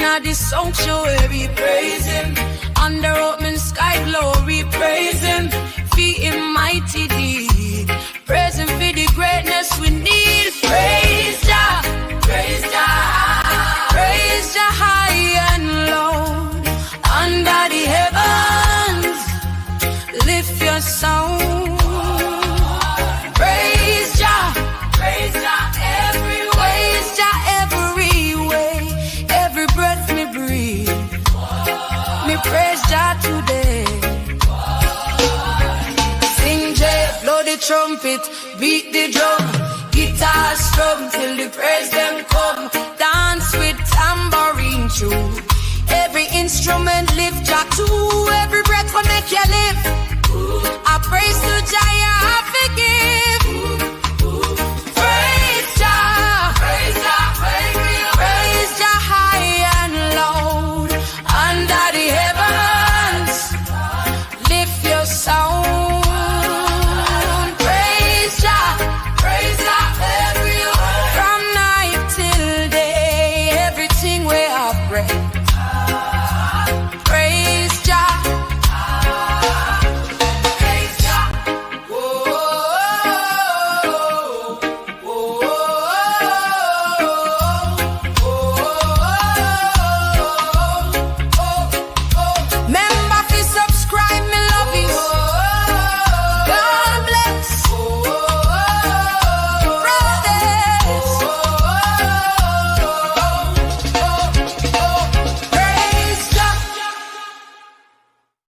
the sanctuary, praise him. Under open sky, glory, praise him. Feet him mighty deed, praise him for the greatness we need. Praise Jah, praise Jah, praise Jah high and low. Under the heavens, lift your sound. Praise Jah, praise Jah every way. Praise Jah every way. Every breath me breathe, me praise Jah today. Singjay, blow the trumpet, beat the drum, guitar strum till the praise them come. Dance with tambourine too. Every instrument lift Jah too. Every breath will make you live. I praise to Jah, I forgive.